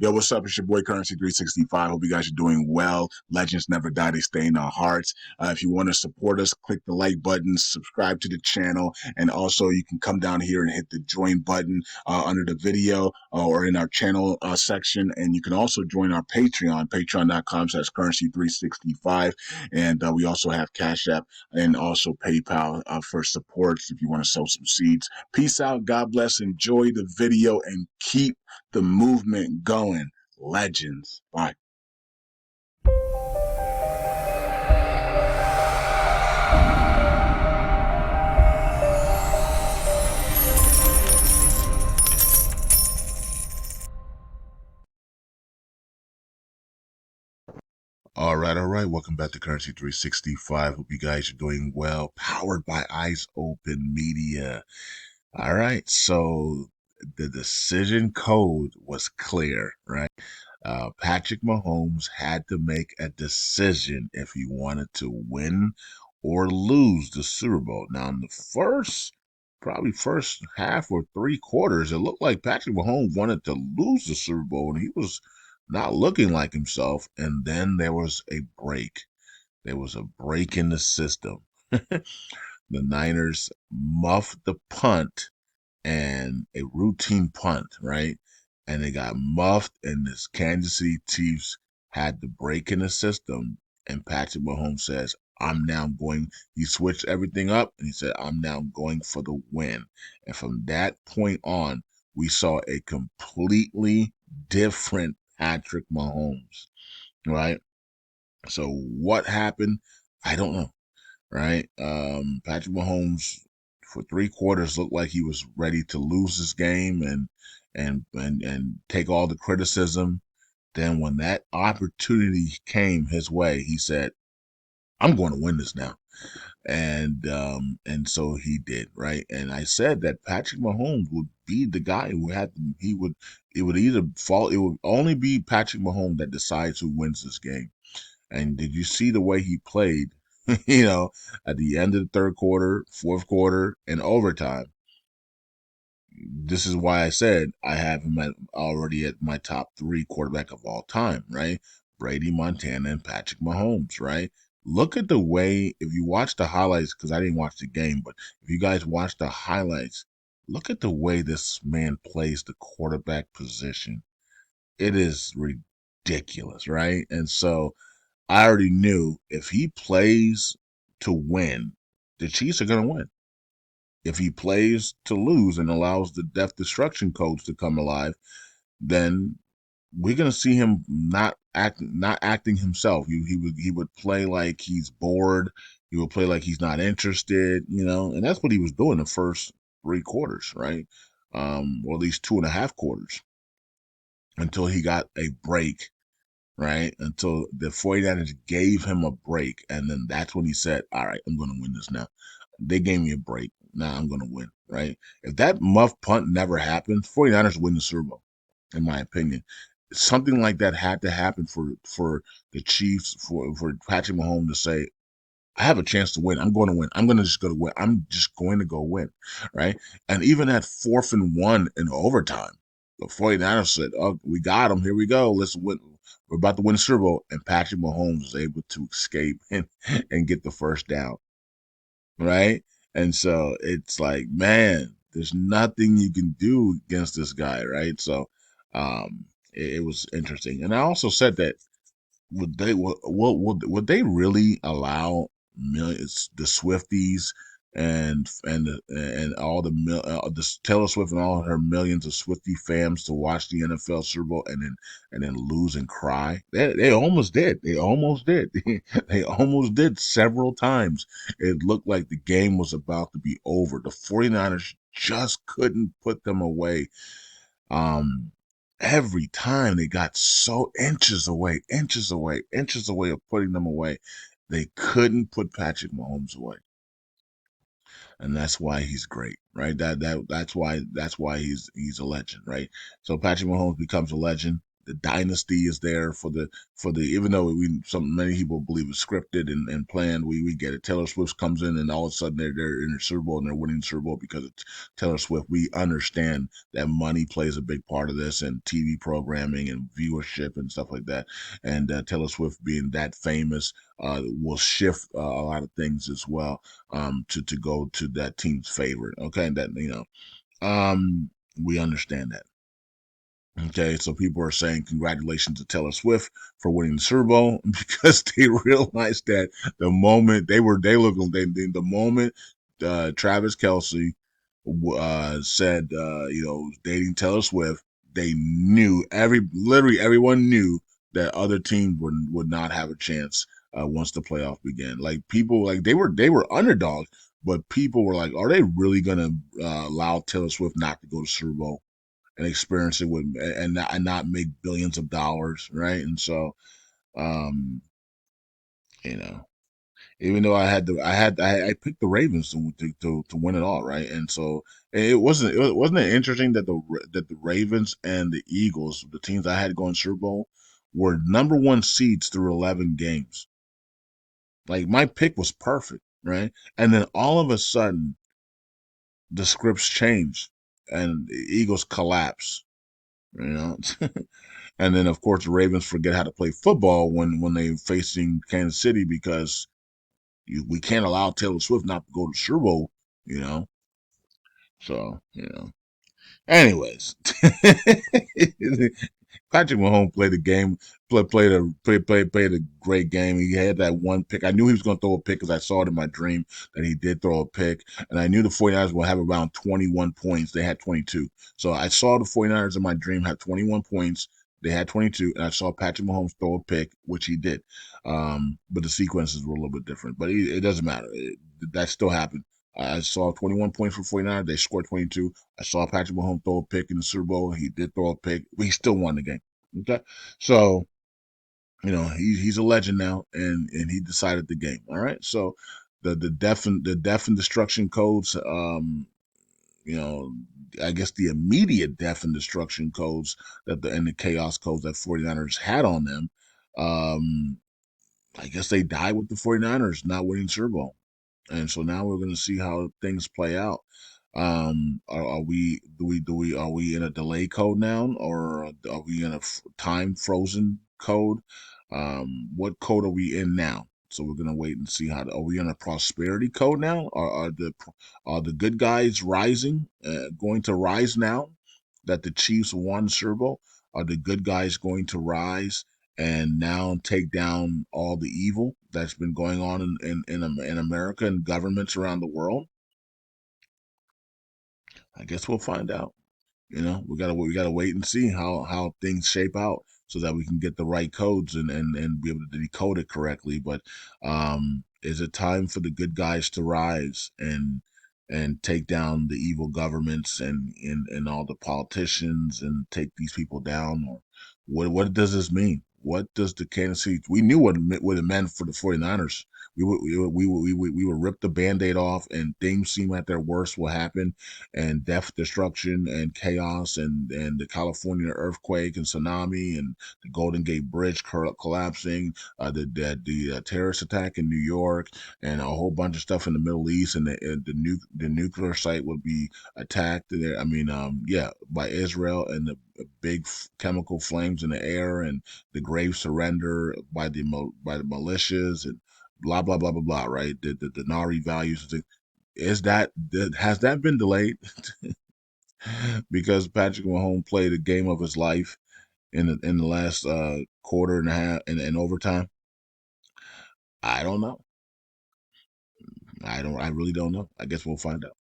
Yo, what's up? It's your boy Currency 365. Hope you guys are doing well. Legends never die, they stay in our hearts. If you want to support us, click the like button, subscribe to the channel, and also you can come down here and hit the join button under the video or in our channel section. And you can also join our Patreon, patreon.com/currency365. And we also have Cash App and also PayPal for supports if you want to sow some seeds. Peace out. God bless. Enjoy the video and keep the movement going. Legends. Bye. All right, all right. Welcome back to Currency 365. Hope you guys are doing well. Powered by Eyes Open Media. All right, so the decision code was clear, right? Patrick Mahomes had to make a decision if he wanted to win or lose the Super Bowl. Now, in the probably first half or three quarters, it looked like Patrick Mahomes wanted to lose the Super Bowl, and he was not looking like himself. And then there was a break. There was a break in the system. The Niners muffed the punt and a routine punt, right? And they got muffed, and this Kansas City Chiefs had the break in the system. And Patrick Mahomes says, I'm now going, he switched everything up and he said, I'm now going for the win. And from that point on, we saw a completely different Patrick Mahomes, right? So what happened? I don't know, right? Patrick Mahomes for three quarters looked like he was ready to lose this game and take all the criticism. Then when that opportunity came his way, he said, "I'm going to win this now." And so he did, right? And I said that Patrick Mahomes would be the guy who had he would it would either fall it would only be Patrick Mahomes that decides who wins this game. And did you see the way he played? At the end of the third quarter, fourth quarter, and overtime. This is why I said I have him already at my top three quarterback of all time, right? Brady, Montana, and Patrick Mahomes, right? Look at the way, if you watch the highlights, because I didn't watch the game, but if you guys watch the highlights, look at the way this man plays the quarterback position. It is ridiculous, right? And so I already knew if he plays to win, the Chiefs are going to win. If he plays to lose and allows the death destruction codes to come alive, then we're going to see him not acting himself. He would play like he's bored. He would play like he's not interested, and that's what he was doing the first three quarters, right? Or at least 2.5 quarters until he got a break, right? Until the 49ers gave him a break. And then that's when he said, all right, I'm going to win this now. They gave me a break. Now I'm going to win, right? If that muff punt never happened, 49ers win the Super Bowl, in my opinion. Something like that had to happen for the Chiefs, for Patrick Mahomes to say, I have a chance to win. I'm going to win. I'm going to just go to win. I'm just going to go win, right? And even at 4th and 1 in overtime, the 49ers said, oh, we got him. Here we go. Let's win. We're about to win the Super Bowl. And Patrick Mahomes was able to escape and get the first down, right? And so it's like, man, there's nothing you can do against this guy, right? So it was interesting. And I also said that would they really allow millions the Swifties and all the Taylor Swift and all her millions of Swiftie fans to watch the NFL Super Bowl and then lose and cry? They almost did. They almost did. They almost did several times. It looked like the game was about to be over. The 49ers just couldn't put them away. Um, every time they got so inches away, inches away, inches away of putting them away, they couldn't put Patrick Mahomes away, and that's why he's great, right? That's why he's a legend, right? So Patrick Mahomes becomes a legend. The dynasty is there for the even though many people believe it's scripted and planned. We get it. Taylor Swift comes in and all of a sudden they're in the Super Bowl and they're winning the Super Bowl because it's Taylor Swift. We understand that money plays a big part of this and TV programming and viewership and stuff like that. And Taylor Swift being that famous will shift a lot of things as well to go to that team's favorite. Okay, that we understand that. Okay, so people are saying congratulations to Taylor Swift for winning the Super Bowl because they realized that the moment the moment Travis Kelsey said dating Taylor Swift, they knew literally everyone knew that other teams would not have a chance once the playoff began. Like people like they were underdogs, but people were like, are they really gonna allow Taylor Swift not to go to Super Bowl and experience it with and not make billions of dollars, right? And so, um, you know, even though I picked the Ravens to win it all, right? And so it wasn't it interesting that the Ravens and the Eagles, the teams I had going Super Bowl, were number one seeds through 11 games. Like my pick was perfect, right? And then all of a sudden the scripts changed and the Eagles collapse. You know, and then of course the Ravens forget how to play football when they facing Kansas City because we can't allow Taylor Swift not to go to Super Bowl. You know, so Anyways, Patrick Mahomes played the game, played a great game. He had that one pick. I knew he was going to throw a pick because I saw it in my dream that he did throw a pick. And I knew the 49ers will have around 21 points. They had 22. So I saw the 49ers in my dream have 21 points. They had 22, and I saw Patrick Mahomes throw a pick, which he did. But the sequences were a little bit different. But it doesn't matter. That still happened. I saw 21 points for 49ers. They scored 22. I saw Patrick Mahomes throw a pick in the Super Bowl. He did throw a pick, but he still won the game. Okay, so he's a legend now, and he decided the game. All right, so the death and destruction codes. You know, I guess the immediate death and destruction codes and the chaos codes that 49ers had on them. Um, I guess they died with the 49ers not winning Super Bowl. And so now we're going to see how things play out. Are we are we in a delay code now, or are we in a time frozen code? What code are we in now? So we're gonna wait and see are we in a prosperity code now? Are the good guys rising? Going to rise now that the Chiefs won Super Bowl? Are the good guys going to rise and now take down all the evil that's been going on in America and governments around the world? I guess we'll find out. We gotta wait and see how things shape out so that we can get the right codes and be able to decode it correctly. But is it time for the good guys to rise and take down the evil governments and all the politicians and take these people down? Or what does this mean? What does the Kansas City? We knew what it meant for the 49ers. We would rip the band-aid off and things seem at their worst will happen and death, destruction, and chaos, and the California earthquake and tsunami, and the Golden Gate Bridge collapsing, the terrorist attack in New York, and a whole bunch of stuff in the Middle East, and the nuclear site would be attacked there. I mean, yeah, by Israel, and the big chemical flames in the air, and the grave surrender by the militias, and blah blah blah blah blah. Right, the Nari values. Has that been delayed because Patrick Mahomes played a game of his life in the last quarter and a half in overtime? I don't know. I really don't know. I guess we'll find out.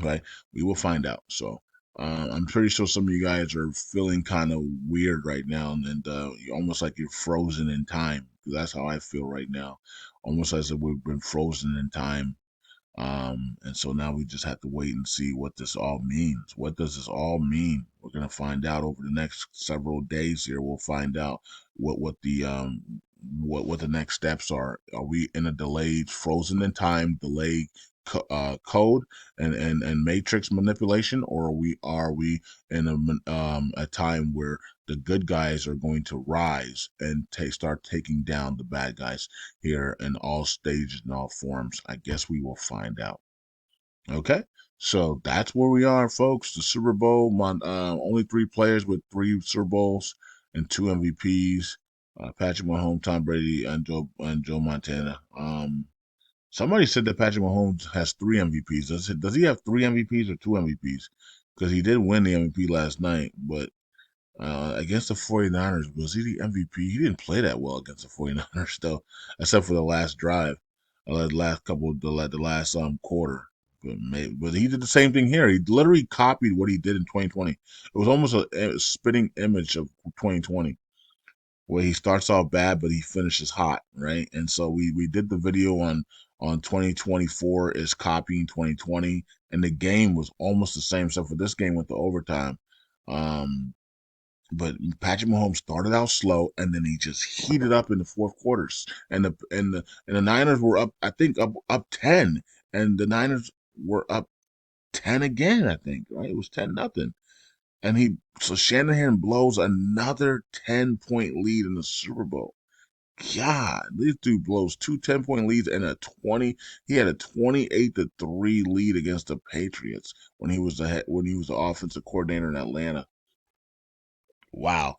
Right? We will find out. So I'm pretty sure some of you guys are feeling kind of weird right now, and you're almost like you're frozen in time. That's how I feel right now, almost as if we've been frozen in time. And so now we just have to wait and see what this all means. What does this all mean? We're gonna find out over the next several days here. We'll find out what the next steps are. Are we in a delayed, frozen in time, delayed code and matrix manipulation, or are we in a time where the good guys are going to rise and start taking down the bad guys here in all stages and all forms? I guess we will find out. Okay, so that's where we are, folks. The Super Bowl, only three players with three Super Bowls and two MVPs: Patrick Mahomes, Tom Brady, and Joe Montana. Somebody said that Patrick Mahomes has three MVPs. Does he have three MVPs or two MVPs? Because he did win the MVP last night, but against the 49ers, was he the MVP? He didn't play that well against the 49ers, though, except for the last drive, the last couple, the last quarter. But he did the same thing here. He literally copied what he did in 2020. It was almost a spitting image of 2020, where he starts off bad, but he finishes hot, right? And so we did the video on 2024 is copying 2020, and the game was almost the same. So for this game went to overtime. Um, but Patrick Mahomes started out slow, and then he just heated up in the fourth quarters. And the Niners were up, I think up 10, and the Niners were up 10 again. I think right, it was 10-0, and so Shanahan blows another 10-point lead in the Super Bowl. God, this dude blows two 10-point leads and a 20. He had a 28-3 lead against the Patriots when he was the offensive coordinator in Atlanta. Wow.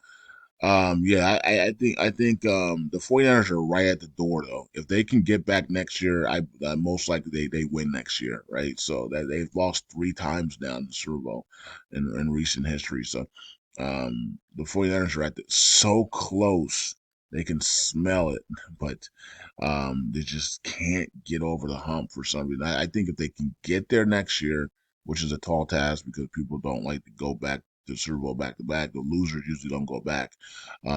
Yeah, I think the 49ers are right at the door though. If they can get back next year, I most likely they win next year, right? So that they've lost three times now in the Super Bowl in recent history. So the 49ers are so close. They can smell it, but they just can't get over the hump for some reason. I think if they can get there next year, which is a tall task because people don't like to go back the Super Bowl back to back. The losers usually don't go back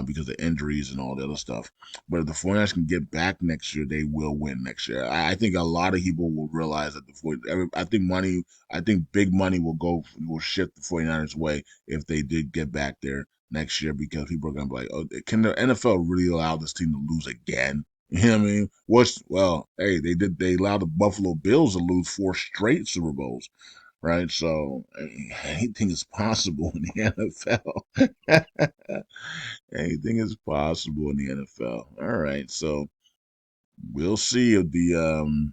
because of injuries and all the other stuff. But if the 49ers can get back next year, they will win next year. I think a lot of people will realize that I think big money will shift the 49ers way if they did get back there next year because people are going to be like, oh, can the NFL really allow this team to lose again? You know what I mean? Hey, they allowed the Buffalo Bills to lose four straight Super Bowls, right? So anything is possible in the NFL. Anything is possible in the NFL. All right, so we'll see if the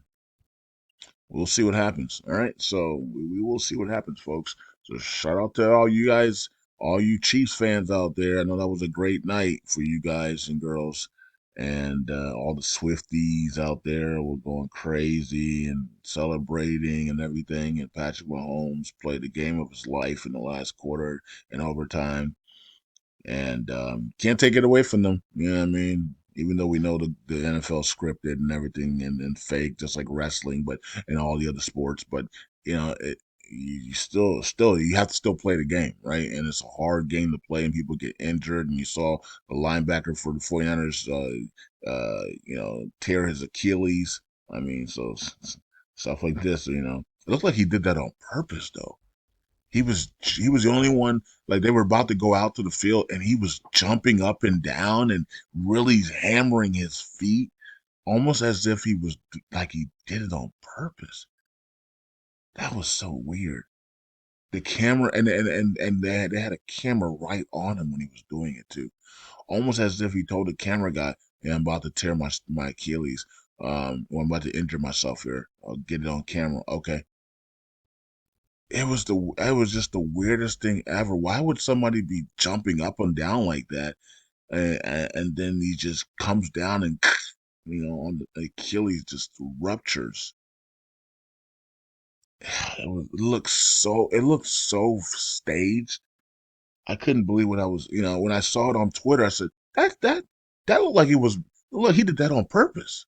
we'll see what happens. All right, so we will see what happens, folks. So shout out to all you guys, all you Chiefs fans out there. I know that was a great night for you guys and girls. And all the Swifties out there were going crazy and celebrating and everything. And Patrick Mahomes played the game of his life in the last quarter and overtime, and can't take it away from them. You know what I mean? Even though we know the NFL scripted and everything and fake, just like wrestling, but and all the other sports, but you know, you still you have to still play the game, right? And it's a hard game to play, and people get injured. And you saw the linebacker for the 49ers, tear his Achilles. I mean, so stuff like this, it looked like he did that on purpose, though. He was the only one, like they were about to go out to the field and he was jumping up and down and really hammering his feet almost as if he was like he did it on purpose. That was so weird. The camera and they had a camera right on him when he was doing it too. Almost as if he told the camera guy, "Yeah, I'm about to tear my Achilles. Or I'm about to injure myself here. I'll get it on camera." Okay. It was just the weirdest thing ever. Why would somebody be jumping up and down like that, and then he just comes down and on the Achilles just ruptures. It looked so staged. I couldn't believe what I was. When I saw it on Twitter, I said that looked like it was. Look, he did that on purpose.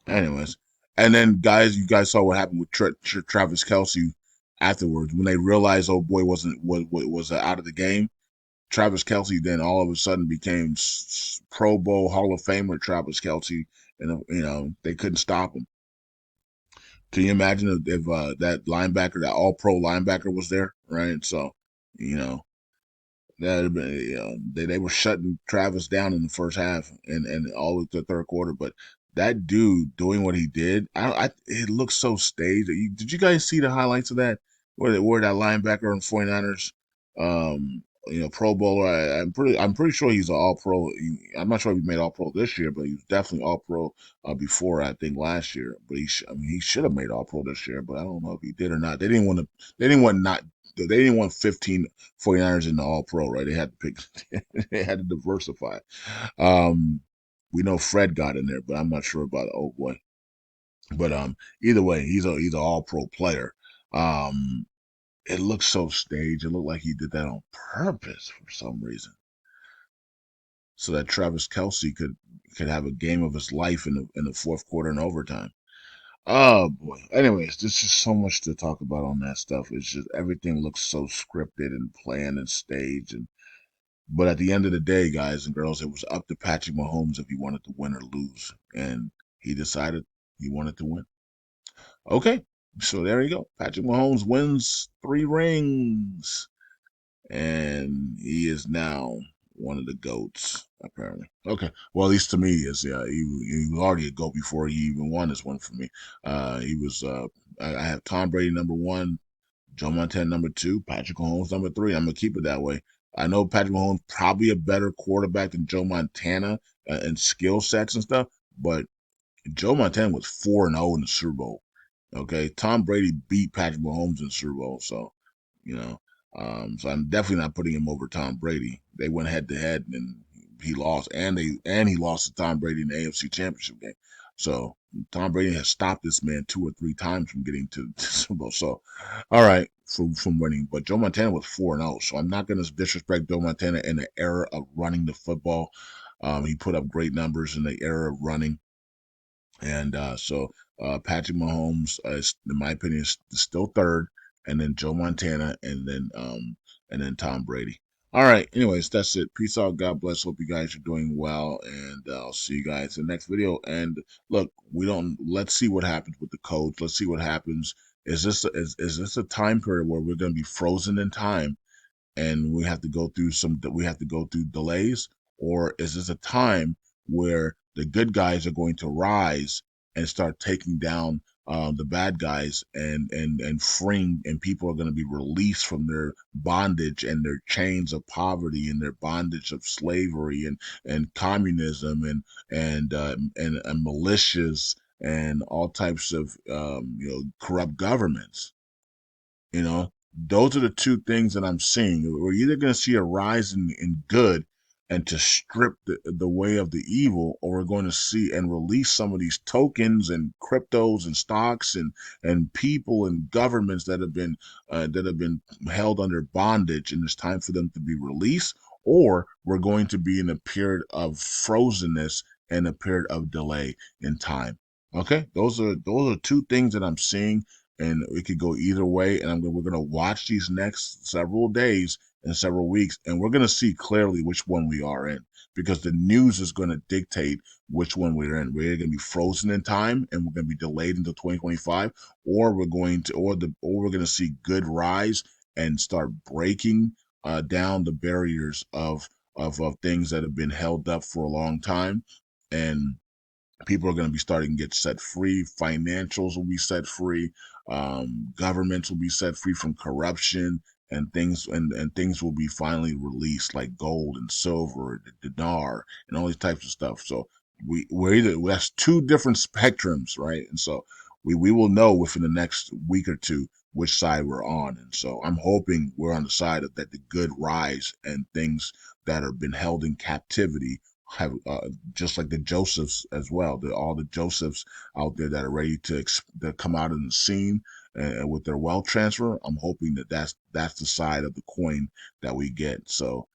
Anyways, and then you guys saw what happened with Travis Kelsey afterwards when they realized old boy was out of the game. Travis Kelsey then all of a sudden became Pro Bowl Hall of Famer Travis Kelsey, and they couldn't stop him. Can you imagine if that linebacker, that All Pro linebacker, was there, right? So, you know, that they were shutting Travis down in the first half and all of the third quarter, but that dude doing what he did, it looks so staged. Did you guys see the highlights of that? Where that linebacker on 49ers, Pro Bowler. I'm pretty sure he's an All Pro. I'm not sure if he made All Pro this year, but he was definitely All Pro before, I think, last year. But I mean, he should have made All Pro this year, but I don't know if he did or not. They didn't want to. They didn't want not. They didn't want 15 49ers in the All Pro, right? They had to pick. They had to diversify. Um, we know Fred got in there, but I'm not sure about oh boy. But either way, he's an all pro player. Um, it looks so staged. It looked like he did that on purpose for some reason, so that Travis Kelsey could have a game of his life in the fourth quarter and overtime. Oh boy. Anyways, there's just so much to talk about on that stuff. It's just everything looks so scripted and planned and staged. But at the end of the day, guys and girls, it was up to Patrick Mahomes if he wanted to win or lose, and he decided he wanted to win. Okay, so there you go. Patrick Mahomes wins 3 rings, and he is now one of the goats, apparently. Okay, well, at least to me, is yeah, he was already a goat before he even won this one for me. He was. I have Tom Brady number 1, Joe Montana number 2, Patrick Mahomes number 3. I'm gonna keep it that way. I know Patrick Mahomes probably a better quarterback than Joe Montana in skill sets and stuff, but Joe Montana was 4-0 in the Super Bowl. Okay, Tom Brady beat Patrick Mahomes in the Super Bowl, so you know, so I'm definitely not putting him over Tom Brady. They went head to head and he lost, and he lost to Tom Brady in the AFC Championship game. So Tom Brady has stopped this man 2 or 3 times from getting to the Super Bowl. So, all right, from winning, but Joe Montana was 4-0, so I'm not going to disrespect Joe Montana in the era of running the football. He put up great numbers in the era of running. And Patrick Mahomes, in my opinion, is still third, and then Joe Montana, and then Tom Brady. All right. Anyways, that's it. Peace out. God bless. Hope you guys are doing well, and I'll see you guys in the next video. And look, we don't. Let's see what happens with the coach. Let's see what happens. Is this a time period where we're going to be frozen in time and we have to go through delays, or is this a time where the good guys are going to rise and start taking down the bad guys, and freeing, and people are going to be released from their bondage and their chains of poverty and their bondage of slavery and communism and militias and all types of corrupt governments. Those are the two things that I'm seeing. We're either going to see a rise in good and to strip the way of the evil, or we're going to see and release some of these tokens and cryptos and stocks and people and governments that have been held under bondage, and it's time for them to be released, or we're going to be in a period of frozenness and a period of delay in time. Okay, those are two things that I'm seeing, and it could go either way. And we're going to watch these next several days and several weeks, and we're going to see clearly which one we are in, because the news is going to dictate which one we're in. We're going to be frozen in time, and we're going to be delayed until 2025, or we're going to see good rise and start breaking down the barriers of things that have been held up for a long time, and people are going to be starting to get set free. Financials will be set free. Governments will be set free from corruption, and things will be finally released, like gold and silver, the dinar, and all these types of stuff. So that's two different spectrums, right? And so we will know within the next week or two which side we're on. And so I'm hoping we're on the side of that the good rise, and things that have been held in captivity have just like the Josephs as well. All the Josephs out there that are ready to come out in the scene with their wealth transfer. I'm hoping that's the side of the coin that we get. So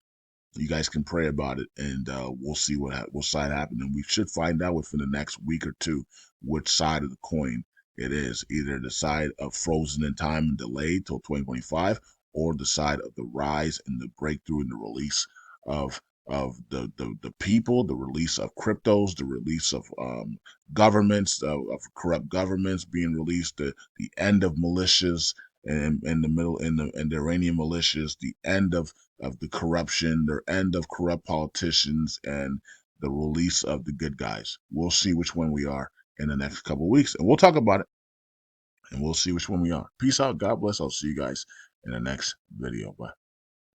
you guys can pray about it, and we'll see what side happens, and we should find out within the next week or two which side of the coin it is. Either the side of frozen in time and delayed till 2025, or the side of the rise and the breakthrough and the release of the people, the release of cryptos, the release of governments, of corrupt governments being released, the end of militias, and in the middle, in the Iranian militias, the end of the corruption, the end of corrupt politicians, and the release of the good guys. We'll see which one we are in the next couple of weeks, and we'll talk about it, and we'll see which one we are. Peace out. God bless. I'll see you guys in the next video. Bye.